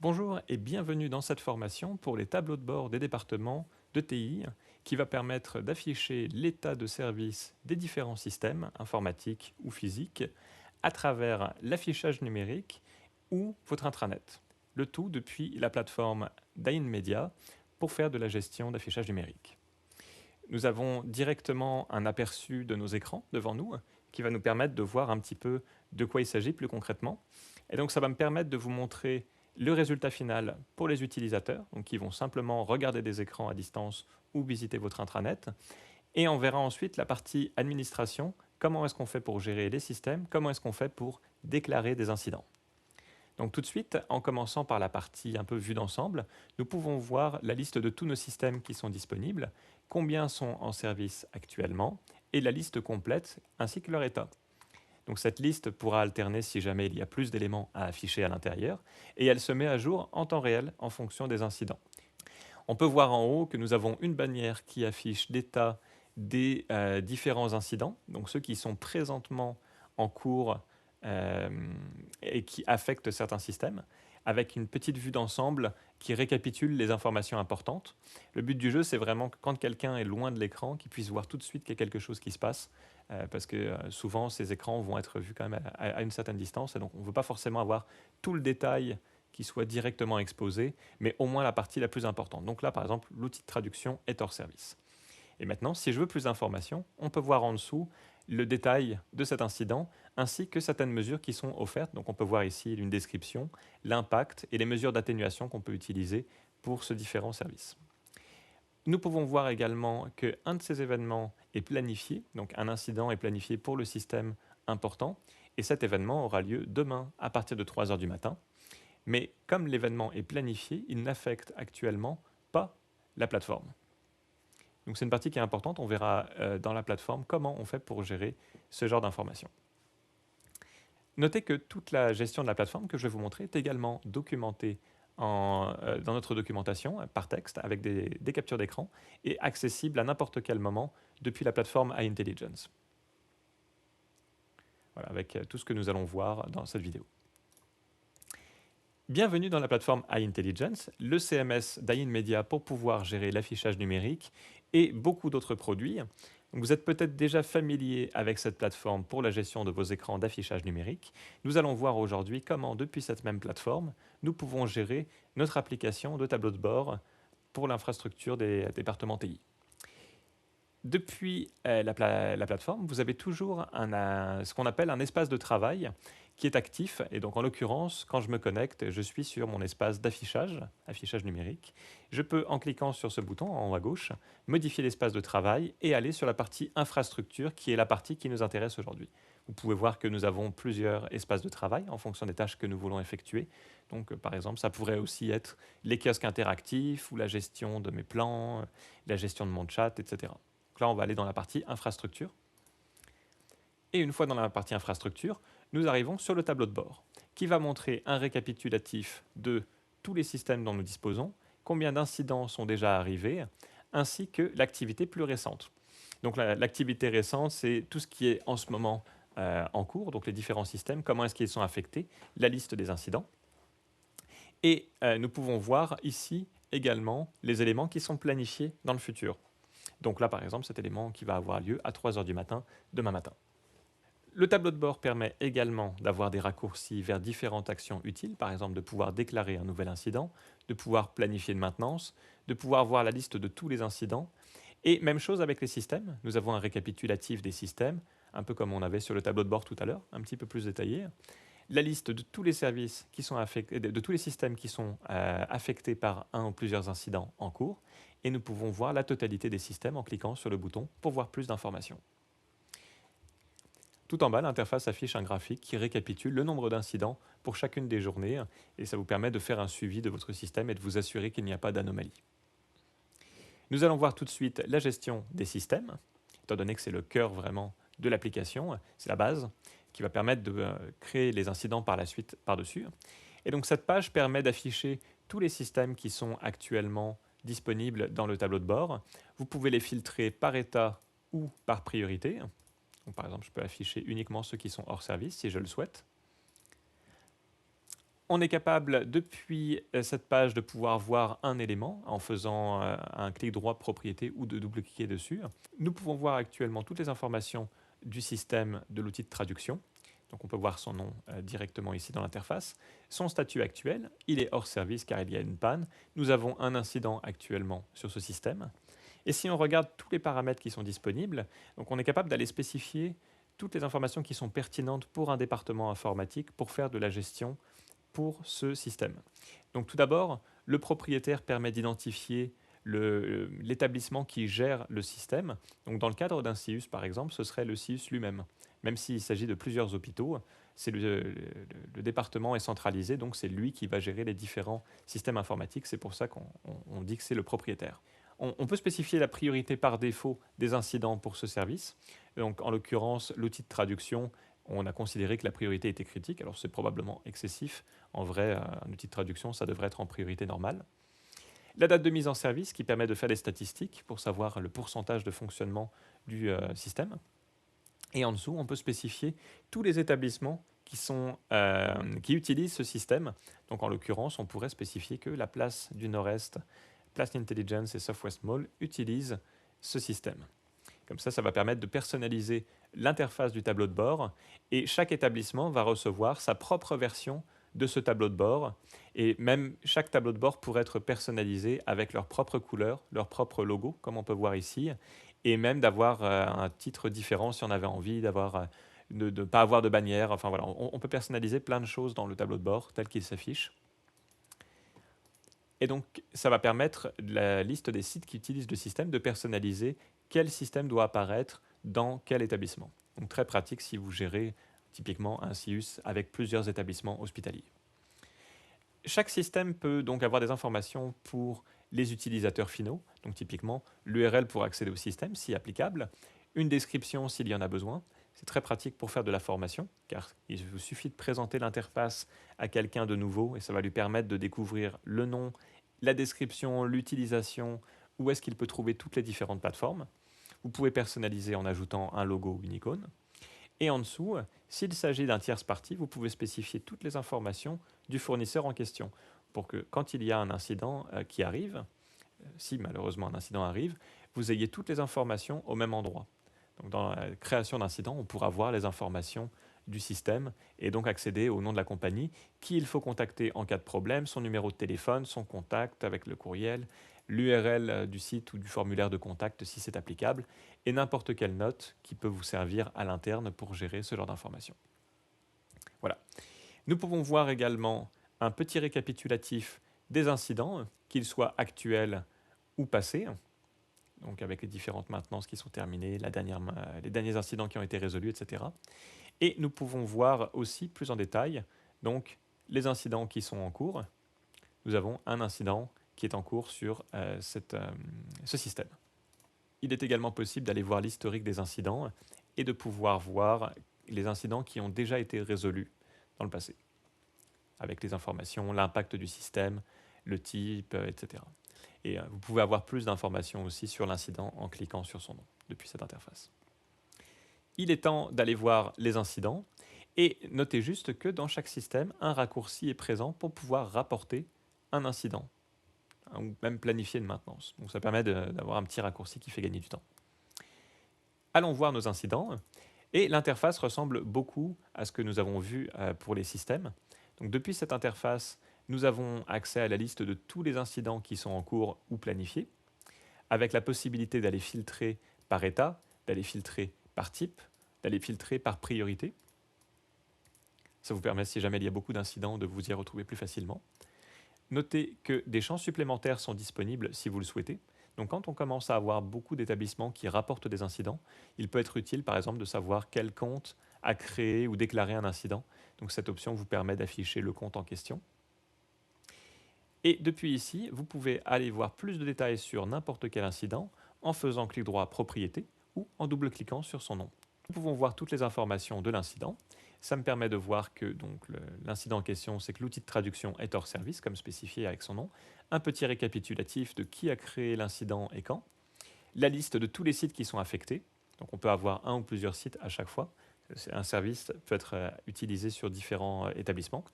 Bonjour et bienvenue dans cette formation pour les tableaux de bord des départements de TI qui va permettre d'afficher l'état de service des différents systèmes informatiques ou physiques à travers l'affichage numérique ou votre intranet. Le tout depuis la plateforme d'AInMedia pour faire de la gestion d'affichage numérique. Nous avons directement un aperçu de nos écrans devant nous qui va nous permettre de voir un petit peu de quoi il s'agit plus concrètement. Et donc ça va me permettre de vous montrer le résultat final pour les utilisateurs, donc qui vont simplement regarder des écrans à distance ou visiter votre intranet. Et on verra ensuite la partie administration, comment est-ce qu'on fait pour gérer les systèmes, comment est-ce qu'on fait pour déclarer des incidents. Donc tout de suite, en commençant par la partie un peu vue d'ensemble, nous pouvons voir la liste de tous nos systèmes qui sont disponibles, combien sont en service actuellement, et la liste complète ainsi que leur état. Donc cette liste pourra alterner si jamais il y a plus d'éléments à afficher à l'intérieur, et elle se met à jour en temps réel en fonction des incidents. On peut voir en haut que nous avons une bannière qui affiche l'état des différents incidents, donc ceux qui sont présentement en cours euh, et qui affectent certains systèmes, avec une petite vue d'ensemble qui récapitule les informations importantes. Le but du jeu, c'est vraiment que quand quelqu'un est loin de l'écran, qu'il puisse voir tout de suite qu'il y a quelque chose qui se passe, parce que souvent ces écrans vont être vus quand même à une certaine distance, et donc on ne veut pas forcément avoir tout le détail qui soit directement exposé, mais au moins la partie la plus importante. Donc là, par exemple, l'outil de traduction est hors service. Et maintenant, si je veux plus d'informations, on peut voir en dessous le détail de cet incident, ainsi que certaines mesures qui sont offertes. Donc on peut voir ici une description, l'impact et les mesures d'atténuation qu'on peut utiliser pour ce différent service. Nous pouvons voir également qu'un de ces événements est planifié, donc un incident est planifié pour le système important, et cet événement aura lieu demain à partir de 3 heures du matin. Mais comme l'événement est planifié, il n'affecte actuellement pas la plateforme. Donc c'est une partie qui est importante, on verra dans la plateforme comment on fait pour gérer ce genre d'informations. Notez que toute la gestion de la plateforme que je vais vous montrer est également documentée dans notre documentation par texte avec des captures d'écran et accessible à n'importe quel moment depuis la plateforme iIntelligence. Voilà, avec tout ce que nous allons voir dans cette vidéo. Bienvenue dans la plateforme iIntelligence, le CMS d'AInMedia pour pouvoir gérer l'affichage numérique et beaucoup d'autres produits. Donc vous êtes peut-être déjà familier avec cette plateforme pour la gestion de vos écrans d'affichage numérique. Nous allons voir aujourd'hui comment, depuis cette même plateforme, nous pouvons gérer notre application de tableau de bord pour l'infrastructure des départements TI. Depuis la plateforme, vous avez toujours ce qu'on appelle un espace de travail qui est actif. Et donc, en l'occurrence, quand je me connecte, je suis sur mon espace d'affichage, affichage numérique. Je peux, en cliquant sur ce bouton en haut à gauche, modifier l'espace de travail et aller sur la partie infrastructure, qui est la partie qui nous intéresse aujourd'hui. Vous pouvez voir que nous avons plusieurs espaces de travail en fonction des tâches que nous voulons effectuer. Donc, par exemple, ça pourrait aussi être les kiosques interactifs ou la gestion de mes plans, la gestion de mon chat, etc. Donc là, on va aller dans la partie infrastructure. Et une fois dans la partie infrastructure, nous arrivons sur le tableau de bord, qui va montrer un récapitulatif de tous les systèmes dont nous disposons, combien d'incidents sont déjà arrivés, ainsi que l'activité plus récente. Donc l'activité récente, c'est tout ce qui est en ce moment en cours, donc les différents systèmes, comment est-ce qu'ils sont affectés, la liste des incidents. Et nous pouvons voir ici également les éléments qui sont planifiés dans le futur. Donc là, par exemple, cet élément qui va avoir lieu à 3 heures du matin, demain matin. Le tableau de bord permet également d'avoir des raccourcis vers différentes actions utiles, par exemple de pouvoir déclarer un nouvel incident, de pouvoir planifier une maintenance, de pouvoir voir la liste de tous les incidents. Et même chose avec les systèmes, nous avons un récapitulatif des systèmes, un peu comme on avait sur le tableau de bord tout à l'heure, un petit peu plus détaillé. La liste de tous les services qui sont affectés, de tous les systèmes qui sont affectés par un ou plusieurs incidents en cours, et nous pouvons voir la totalité des systèmes en cliquant sur le bouton pour voir plus d'informations. Tout en bas, l'interface affiche un graphique qui récapitule le nombre d'incidents pour chacune des journées, et ça vous permet de faire un suivi de votre système et de vous assurer qu'il n'y a pas d'anomalie. Nous allons voir tout de suite la gestion des systèmes, étant donné que c'est le cœur vraiment de l'application, c'est la base, qui va permettre de créer les incidents par la suite par-dessus. Et donc cette page permet d'afficher tous les systèmes qui sont actuellement disponibles dans le tableau de bord. Vous pouvez les filtrer par état ou par priorité. Donc, par exemple, je peux afficher uniquement ceux qui sont hors service si je le souhaite. On est capable, depuis cette page, de pouvoir voir un élément en faisant un clic droit propriété ou de double-cliquer dessus. Nous pouvons voir actuellement toutes les informations du système de l'outil de traduction. Donc on peut voir son nom directement ici dans l'interface. Son statut actuel, il est hors service car il y a une panne. Nous avons un incident actuellement sur ce système. Et si on regarde tous les paramètres qui sont disponibles, donc on est capable d'aller spécifier toutes les informations qui sont pertinentes pour un département informatique pour faire de la gestion pour ce système. Donc tout d'abord, le propriétaire permet d'identifier l'établissement qui gère le système. Donc dans le cadre d'un CIUS, par exemple, ce serait le CIUS lui-même. Même s'il s'agit de plusieurs hôpitaux, le département est centralisé, donc c'est lui qui va gérer les différents systèmes informatiques. C'est pour ça qu'on dit que c'est le propriétaire. On peut spécifier la priorité par défaut des incidents pour ce service. Donc en l'occurrence, l'outil de traduction, on a considéré que la priorité était critique. Alors c'est probablement excessif. En vrai, un outil de traduction, ça devrait être en priorité normale. La date de mise en service qui permet de faire des statistiques pour savoir le pourcentage de fonctionnement du système. Et en dessous, on peut spécifier tous les établissements qui utilisent ce système. Donc en l'occurrence, on pourrait spécifier que la place du Nord-Est, Place Intelligence et Southwest Mall utilisent ce système. Comme ça va permettre de personnaliser l'interface du tableau de bord et chaque établissement va recevoir sa propre version de ce tableau de bord. Et même chaque tableau de bord pourrait être personnalisé avec leur propre couleur, leur propre logo, comme on peut voir ici, et même d'avoir un titre différent si on avait envie, de ne pas avoir de bannière. Enfin voilà, on peut personnaliser plein de choses dans le tableau de bord tel qu'il s'affiche. Et donc, ça va permettre la liste des sites qui utilisent le système de personnaliser quel système doit apparaître dans quel établissement. Donc, très pratique si vous gérez typiquement un CIUS avec plusieurs établissements hospitaliers. Chaque système peut donc avoir des informations pour les utilisateurs finaux, donc typiquement l'URL pour accéder au système si applicable, une description s'il y en a besoin. C'est très pratique pour faire de la formation, car il vous suffit de présenter l'interface à quelqu'un de nouveau et ça va lui permettre de découvrir le nom, la description, l'utilisation, où est-ce qu'il peut trouver toutes les différentes plateformes. Vous pouvez personnaliser en ajoutant un logo ou une icône. Et en dessous, s'il s'agit d'un tierce partie, vous pouvez spécifier toutes les informations du fournisseur en question pour que quand il y a un incident qui arrive, si malheureusement un incident arrive, vous ayez toutes les informations au même endroit. Donc dans la création d'incident, on pourra voir les informations du système et donc accéder au nom de la compagnie, qui il faut contacter en cas de problème, son numéro de téléphone, son contact avec le courriel, l'URL du site ou du formulaire de contact si c'est applicable, et n'importe quelle note qui peut vous servir à l'interne pour gérer ce genre d'informations. Voilà. Nous pouvons voir également un petit récapitulatif des incidents, qu'ils soient actuels ou passés, donc avec les différentes maintenances qui sont terminées, les derniers incidents qui ont été résolus, etc. Et nous pouvons voir aussi plus en détail donc, les incidents qui sont en cours. Nous avons un incident qui est en cours sur ce système. Il est également possible d'aller voir l'historique des incidents et de pouvoir voir les incidents qui ont déjà été résolus dans le passé, avec les informations, l'impact du système, le type, etc. Et vous pouvez avoir plus d'informations aussi sur l'incident en cliquant sur son nom depuis cette interface. Il est temps d'aller voir les incidents et notez juste que dans chaque système, un raccourci est présent pour pouvoir rapporter un incident ou même planifier une maintenance. Donc ça permet d'avoir un petit raccourci qui fait gagner du temps. Allons voir nos incidents. Et l'interface ressemble beaucoup à ce que nous avons vu pour les systèmes. Donc depuis cette interface, nous avons accès à la liste de tous les incidents qui sont en cours ou planifiés, avec la possibilité d'aller filtrer par état, d'aller filtrer par type, d'aller filtrer par priorité. Ça vous permet, si jamais il y a beaucoup d'incidents, de vous y retrouver plus facilement. Notez que des champs supplémentaires sont disponibles si vous le souhaitez. Donc quand on commence à avoir beaucoup d'établissements qui rapportent des incidents, il peut être utile par exemple de savoir quel compte a créé ou déclaré un incident. Donc cette option vous permet d'afficher le compte en question. Et depuis ici, vous pouvez aller voir plus de détails sur n'importe quel incident en faisant clic droit propriété ou en double-cliquant sur son nom. Nous pouvons voir toutes les informations de l'incident. Ça me permet de voir que l'incident en question, c'est que l'outil de traduction est hors service, comme spécifié avec son nom. Un petit récapitulatif de qui a créé l'incident et quand. La liste de tous les sites qui sont affectés. Donc on peut avoir un ou plusieurs sites à chaque fois. Un service peut être utilisé sur différents établissements.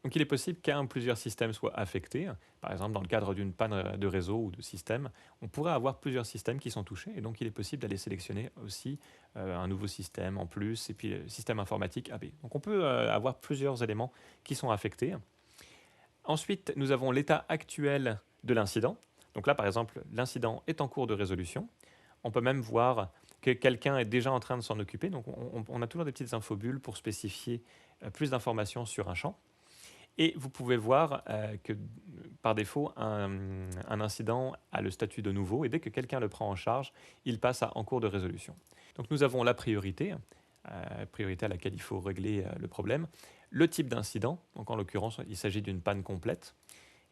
Donc il est possible qu'un ou plusieurs systèmes soient affectés. Par exemple, dans le cadre d'une panne de réseau ou de système, on pourrait avoir plusieurs systèmes qui sont touchés. Et donc il est possible d'aller sélectionner aussi un nouveau système en plus, et puis le système informatique AB. Donc on peut avoir plusieurs éléments qui sont affectés. Ensuite, nous avons l'état actuel de l'incident. Donc là, par exemple, l'incident est en cours de résolution. On peut même voir que quelqu'un est déjà en train de s'en occuper. Donc on a toujours des petites infobules pour spécifier plus d'informations sur un champ. Et vous pouvez voir que par défaut, un incident a le statut de nouveau et dès que quelqu'un le prend en charge, il passe à en cours de résolution. Donc nous avons la priorité à laquelle il faut régler le problème, le type d'incident, donc en l'occurrence il s'agit d'une panne complète.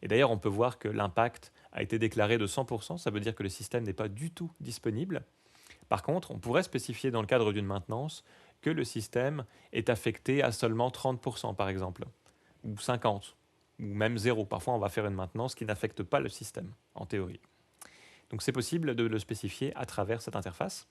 Et d'ailleurs on peut voir que l'impact a été déclaré de 100%, ça veut dire que le système n'est pas du tout disponible. Par contre, on pourrait spécifier dans le cadre d'une maintenance que le système est affecté à seulement 30% par exemple, ou 50, ou même 0. Parfois, on va faire une maintenance qui n'affecte pas le système, en théorie. Donc c'est possible de le spécifier à travers cette interface.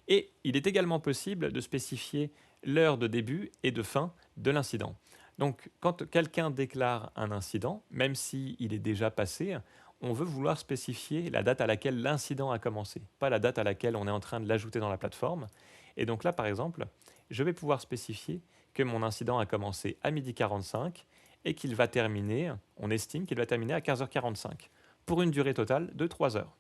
Et il est également possible de spécifier l'heure de début et de fin de l'incident. Donc quand quelqu'un déclare un incident, même s'il est déjà passé, on veut vouloir spécifier la date à laquelle l'incident a commencé, pas la date à laquelle on est en train de l'ajouter dans la plateforme. Et donc là, par exemple, je vais pouvoir spécifier que mon incident a commencé à 12h45 et qu'il va terminer, on estime qu'il va terminer à 15h45, pour une durée totale de 3 heures.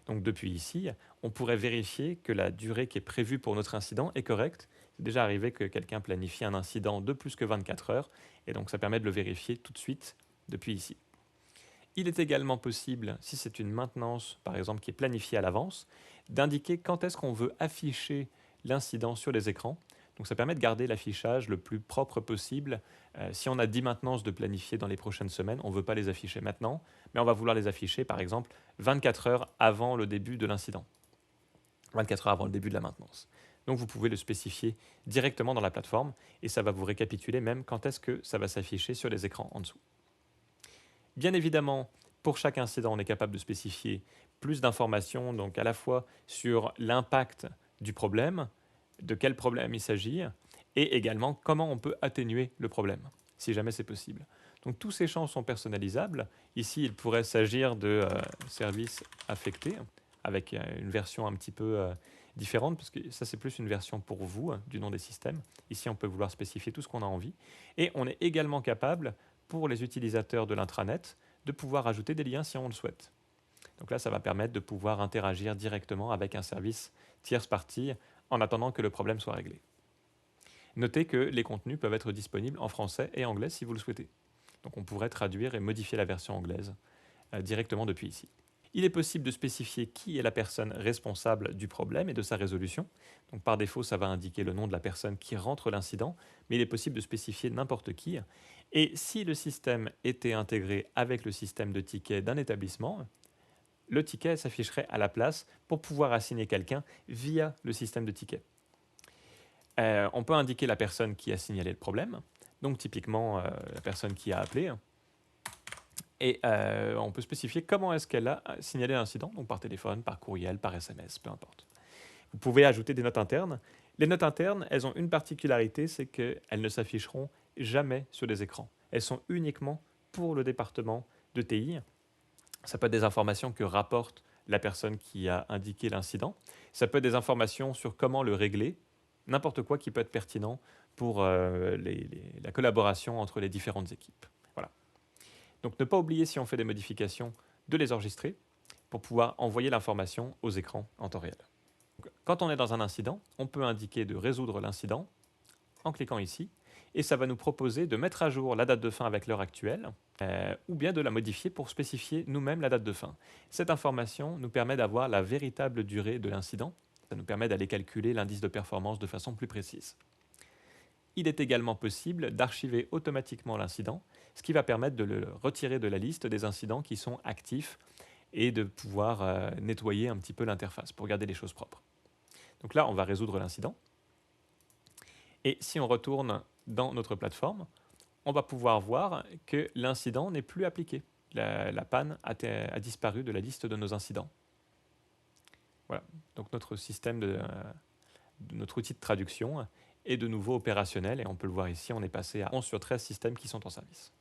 Donc depuis ici, on pourrait vérifier que la durée qui est prévue pour notre incident est correcte. C'est déjà arrivé que quelqu'un planifie un incident de plus que 24 heures, et donc ça permet de le vérifier tout de suite depuis ici. Il est également possible, si c'est une maintenance par exemple qui est planifiée à l'avance, d'indiquer quand est-ce qu'on veut afficher l'incident sur les écrans. Donc ça permet de garder l'affichage le plus propre possible. Si on a 10 maintenances de planifier dans les prochaines semaines, on ne veut pas les afficher maintenant, mais on va vouloir les afficher par exemple 24 heures avant le début de l'incident, 24 heures avant le début de la maintenance. Donc vous pouvez le spécifier directement dans la plateforme et ça va vous récapituler même quand est-ce que ça va s'afficher sur les écrans en dessous. Bien évidemment, pour chaque incident, on est capable de spécifier plus d'informations, donc à la fois sur l'impact du problème, de quel problème il s'agit, et également comment on peut atténuer le problème, si jamais c'est possible. Donc tous ces champs sont personnalisables. Ici, il pourrait s'agir de services affectés, avec une version un petit peu différente, parce que ça c'est plus une version pour vous du nom des systèmes. Ici, on peut vouloir spécifier tout ce qu'on a envie. Et on est également capable, pour les utilisateurs de l'intranet, de pouvoir ajouter des liens si on le souhaite. Donc là, ça va permettre de pouvoir interagir directement avec un service tierce partie en attendant que le problème soit réglé. Notez que les contenus peuvent être disponibles en français et anglais si vous le souhaitez. Donc on pourrait traduire et modifier la version anglaise directement depuis ici. Il est possible de spécifier qui est la personne responsable du problème et de sa résolution. Donc par défaut, ça va indiquer le nom de la personne qui rentre l'incident, mais il est possible de spécifier n'importe qui. Et si le système était intégré avec le système de tickets d'un établissement, le ticket s'afficherait à la place pour pouvoir assigner quelqu'un via le système de tickets. On peut indiquer la personne qui a signalé le problème, donc typiquement la personne qui a appelé, et on peut spécifier comment est-ce qu'elle a signalé l'incident, donc par téléphone, par courriel, par SMS, peu importe. Vous pouvez ajouter des notes internes. Les notes internes, elles ont une particularité, c'est qu'elles ne s'afficheront jamais sur les écrans. Elles sont uniquement pour le département de TI. Ça peut être des informations que rapporte la personne qui a indiqué l'incident. Ça peut être des informations sur comment le régler, n'importe quoi qui peut être pertinent pour la collaboration entre les différentes équipes. Voilà. Donc ne pas oublier, si on fait des modifications, de les enregistrer pour pouvoir envoyer l'information aux écrans en temps réel. Donc, quand on est dans un incident, on peut indiquer de résoudre l'incident en cliquant ici, et ça va nous proposer de mettre à jour la date de fin avec l'heure actuelle, ou bien de la modifier pour spécifier nous-mêmes la date de fin. Cette information nous permet d'avoir la véritable durée de l'incident. Ça nous permet d'aller calculer l'indice de performance de façon plus précise. Il est également possible d'archiver automatiquement l'incident, ce qui va permettre de le retirer de la liste des incidents qui sont actifs et de pouvoir nettoyer un petit peu l'interface pour garder les choses propres. Donc là, on va résoudre l'incident. Et si on retourne dans notre plateforme, on va pouvoir voir que l'incident n'est plus appliqué. La panne a disparu de la liste de nos incidents. Voilà. Donc notre système notre outil de traduction est de nouveau opérationnel et on peut le voir ici, on est passé à 11 sur 13 systèmes qui sont en service.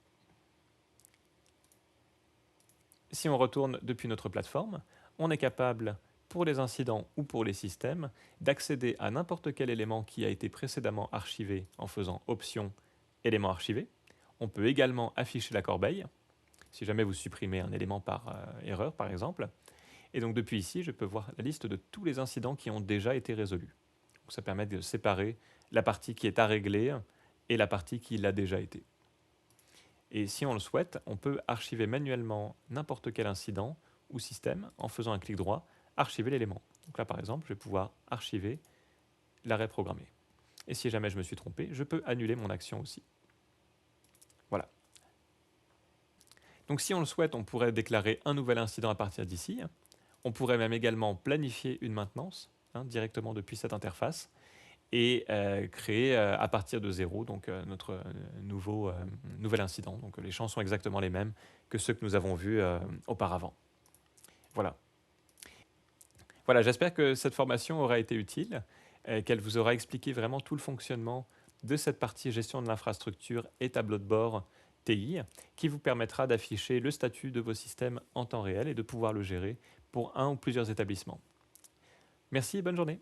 Si on retourne depuis notre plateforme, on est capable, pour les incidents ou pour les systèmes, d'accéder à n'importe quel élément qui a été précédemment archivé en faisant Option, élément archivé. On peut également afficher la corbeille, si jamais vous supprimez un élément par erreur par exemple. Et donc depuis ici, je peux voir la liste de tous les incidents qui ont déjà été résolus. Donc ça permet de séparer la partie qui est à régler et la partie qui l'a déjà été. Et si on le souhaite, on peut archiver manuellement n'importe quel incident ou système en faisant un clic droit, archiver l'élément. Donc là par exemple, je vais pouvoir archiver l'arrêt programmé. Et si jamais je me suis trompé, je peux annuler mon action aussi. Voilà. Donc si on le souhaite, on pourrait déclarer un nouvel incident à partir d'ici. On pourrait même également planifier une maintenance directement depuis cette interface et créer à partir de 0 donc, notre nouvel incident. Donc les champs sont exactement les mêmes que ceux que nous avons vus auparavant. Voilà. Voilà, j'espère que cette formation aura été utile, qu'elle vous aura expliqué vraiment tout le fonctionnement de cette partie gestion de l'infrastructure et tableau de bord TI, qui vous permettra d'afficher le statut de vos systèmes en temps réel et de pouvoir le gérer pour un ou plusieurs établissements. Merci et bonne journée.